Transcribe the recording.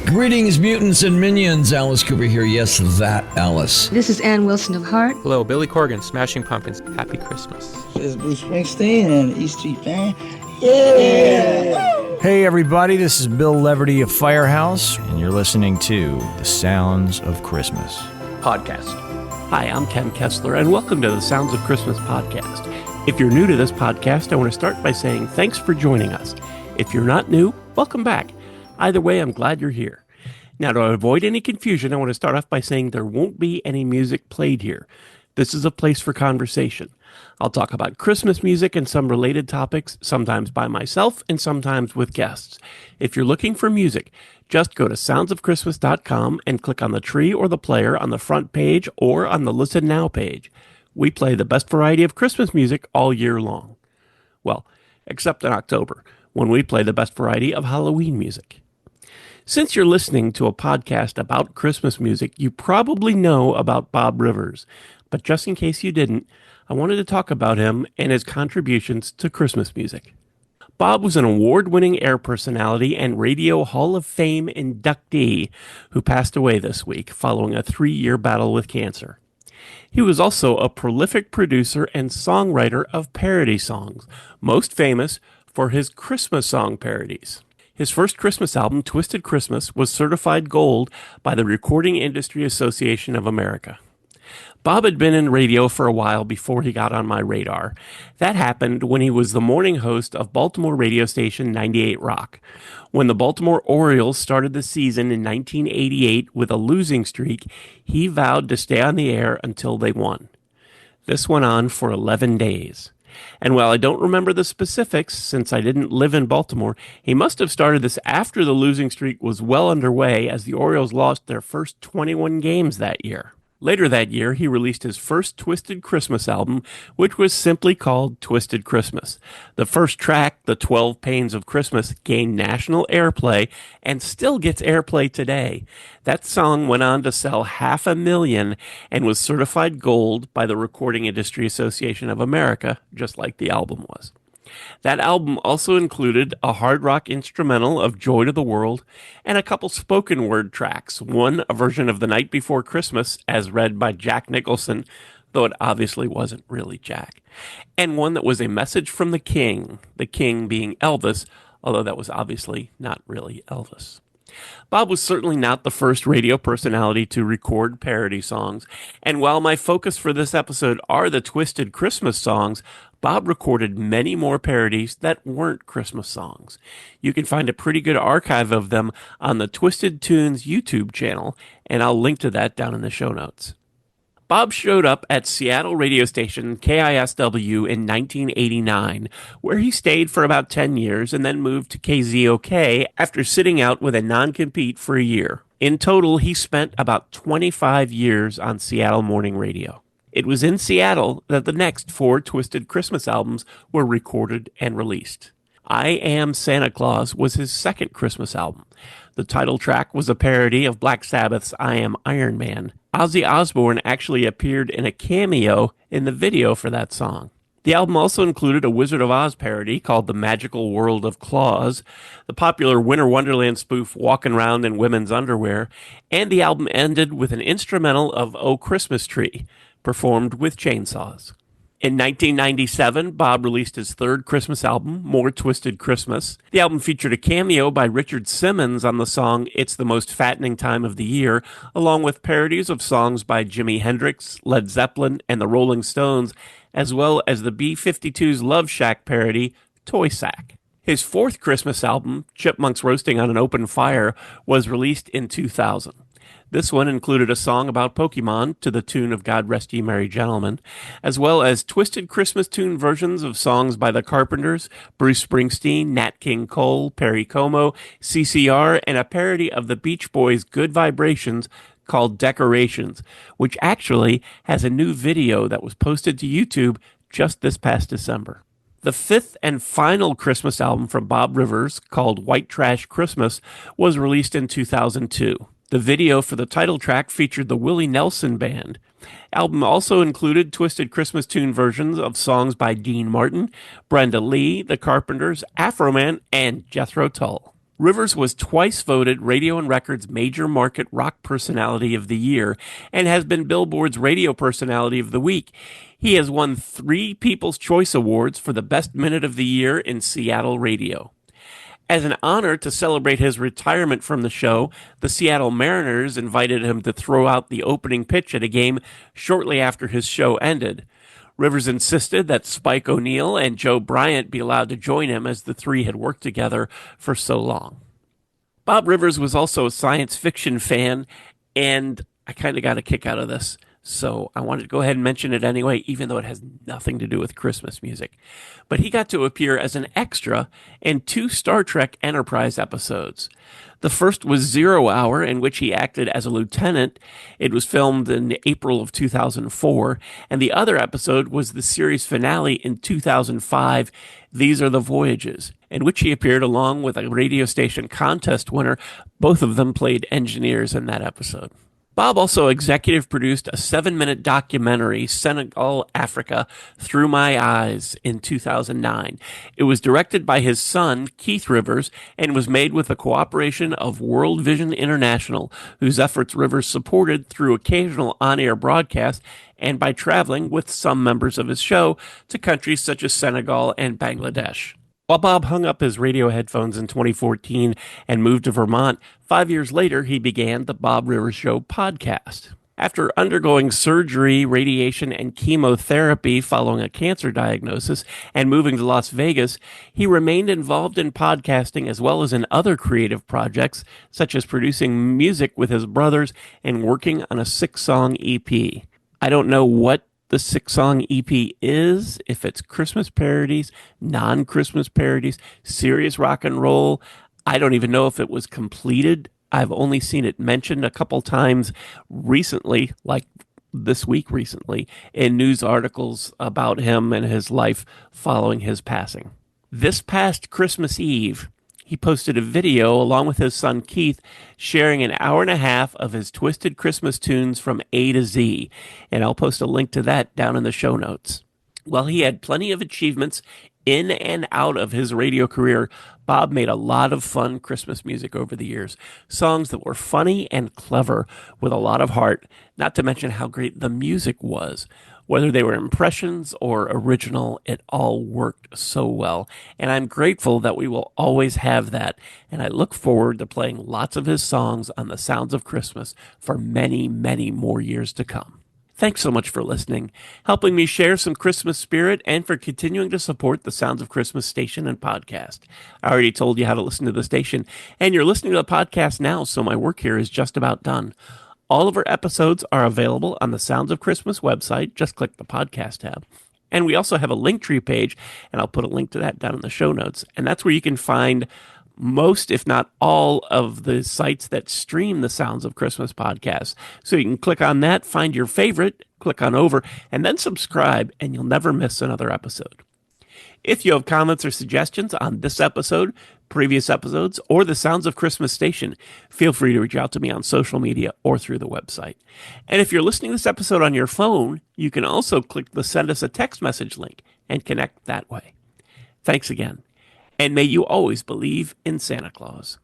Greetings, mutants and minions. Alice Cooper here. Yes, that Alice. This is Ann Wilson of Heart. Hello, Billy Corgan, Smashing Pumpkins. Happy Christmas. This is Bruce Springsteen and E Street Band. Yeah! Hey everybody, this is Bill Leverty of Firehouse, and you're listening to The Sounds of Christmas podcast. Hi, I'm Ken Kessler, and welcome to the Sounds of Christmas podcast. If you're new to this podcast, I want to start by saying thanks for joining us. If you're not new, welcome back. Either way, I'm glad you're here. Now, to avoid any confusion, I want to start off by saying there won't be any music played here. This is a place for conversation. I'll talk about Christmas music and some related topics, sometimes by myself and sometimes with guests. If you're looking for music, just go to soundsofchristmas.com and click on the tree or the player on the front page or on the Listen Now page. We play the best variety of Christmas music all year long. Well, except in October, when we play the best variety of Halloween music. Since you're listening to a podcast about Christmas music, you probably know about Bob Rivers. But just in case you didn't, I wanted to talk about him and his contributions to Christmas music. Bob was an award-winning air personality and Radio Hall of Fame inductee who passed away this week following a 3-year battle with cancer. He was also a prolific producer and songwriter of parody songs, most famous for his Christmas song parodies. His first Christmas album, Twisted Christmas, was certified gold by the Recording Industry Association of America. Bob had been in radio for a while before he got on my radar. That happened when he was the morning host of Baltimore radio station 98 Rock. When the Baltimore Orioles started the season in 1988 with a losing streak, he vowed to stay on the air until they won. This went on for 11 days. And while I don't remember the specifics, since I didn't live in Baltimore, he must have started this after the losing streak was well underway as the Orioles lost their first 21 games that year. Later that year, he released his first Twisted Christmas album, which was simply called Twisted Christmas. The first track, The 12 Pains of Christmas, gained national airplay and still gets airplay today. That song went on to sell 500,000 and was certified gold by the Recording Industry Association of America, just like the album was. That album also included a hard rock instrumental of Joy to the World and a couple spoken word tracks, one a version of The Night Before Christmas as read by Jack Nicholson, though it obviously wasn't really Jack, and one that was a message from the king being Elvis, although that was obviously not really Elvis. Bob was certainly not the first radio personality to record parody songs, and while my focus for this episode are the Twisted Christmas songs, Bob recorded many more parodies that weren't Christmas songs. You can find a pretty good archive of them on the Twisted Tunes YouTube channel, and I'll link to that down in the show notes. Bob showed up at Seattle radio station KISW in 1989, where he stayed for about 10 years and then moved to KZOK after sitting out with a non-compete for a year. In total, he spent about 25 years on Seattle morning radio. It was in Seattle that the next 4 Twisted Christmas albums were recorded and released. I Am Santa Claus was his second Christmas album. The title track was a parody of Black Sabbath's I Am Iron Man. Ozzy Osbourne actually appeared in a cameo in the video for that song. The album also included a Wizard of Oz parody called The Magical World of Claus, the popular Winter Wonderland spoof Walkin' Around in Women's Underwear, and the album ended with an instrumental of Oh Christmas Tree, performed with chainsaws. In 1997, Bob released his third Christmas album, More Twisted Christmas. The album featured a cameo by Richard Simmons on the song It's the Most Fattening Time of the Year, along with parodies of songs by Jimi Hendrix, Led Zeppelin, and the Rolling Stones, as well as the B-52's Love Shack parody, Toy Sack. His fourth Christmas album, Chipmunks Roasting on an Open Fire, was released in 2000. This one included a song about Pokemon to the tune of God Rest Ye Merry Gentlemen, as well as twisted Christmas tune versions of songs by the Carpenters, Bruce Springsteen, Nat King Cole, Perry Como, CCR, and a parody of the Beach Boys' Good Vibrations called Decorations, which actually has a new video that was posted to YouTube just this past December. The fifth and final Christmas album from Bob Rivers, called White Trash Christmas, was released in 2002. The video for the title track featured the Willie Nelson Band. Album also included twisted Christmas tune versions of songs by Dean Martin, Brenda Lee, The Carpenters, Afroman, and Jethro Tull. Rivers was twice voted Radio and Record's Major Market Rock Personality of the Year and has been Billboard's Radio Personality of the Week. He has won 3 People's Choice Awards for the Best Minute of the Year in Seattle radio. As an honor to celebrate his retirement from the show, the Seattle Mariners invited him to throw out the opening pitch at a game shortly after his show ended. Rivers insisted that Spike O'Neill and Joe Bryant be allowed to join him as the 3 had worked together for so long. Bob Rivers was also a science fiction fan, and I kind of got a kick out of this. So I wanted to go ahead and mention it anyway, even though it has nothing to do with Christmas music. But he got to appear as an extra in 2 Star Trek Enterprise episodes. The first was 0 Hour, in which he acted as a lieutenant. It was filmed in April of 2004. And the other episode was the series finale in 2005, These Are the Voyages, in which he appeared along with a radio station contest winner. Both of them played engineers in that episode. Bob also executive produced a 7-minute documentary, Senegal, Africa, Through My Eyes, in 2009. It was directed by his son, Keith Rivers, and was made with the cooperation of World Vision International, whose efforts Rivers supported through occasional on-air broadcasts and by traveling with some members of his show to countries such as Senegal and Bangladesh. While Bob hung up his radio headphones in 2014 and moved to Vermont, 5 years later he began the Bob Rivers Show podcast. After undergoing surgery, radiation, and chemotherapy following a cancer diagnosis and moving to Las Vegas, he remained involved in podcasting as well as in other creative projects, such as producing music with his brothers and working on a 6-song EP. I don't know what the 6-song EP is, if it's Christmas parodies, non-Christmas parodies, serious rock and roll. I don't even know if it was completed. I've only seen it mentioned a couple times recently, like this week recently, in news articles about him and his life following his passing. This past Christmas Eve, he posted a video along with his son Keith sharing an hour and a half of his twisted Christmas tunes from A to Z, and I'll post a link to that down in the show notes. While he had plenty of achievements in and out of his radio career, Bob made a lot of fun Christmas music over the years. Songs that were funny and clever with a lot of heart, not to mention how great the music was. Whether they were impressions or original, it all worked so well. And I'm grateful that we will always have that. And I look forward to playing lots of his songs on the Sounds of Christmas for many, many more years to come. Thanks so much for listening, helping me share some Christmas spirit, and for continuing to support the Sounds of Christmas station and podcast. I already told you how to listen to the station, and you're listening to the podcast now, so my work here is just about done. All of our episodes are available on the Sounds of Christmas website. Just click the podcast tab. And we also have a Linktree page, and I'll put a link to that down in the show notes. And that's where you can find most, if not all, of the sites that stream the Sounds of Christmas podcast. So you can click on that, find your favorite, click on over, and then subscribe, and you'll never miss another episode. If you have comments or suggestions on this episode, previous episodes, or the Sounds of Christmas station, feel free to reach out to me on social media or through the website. And if you're listening to this episode on your phone, you can also click the Send Us a Text Message link and connect that way. Thanks again, and may you always believe in Santa Claus.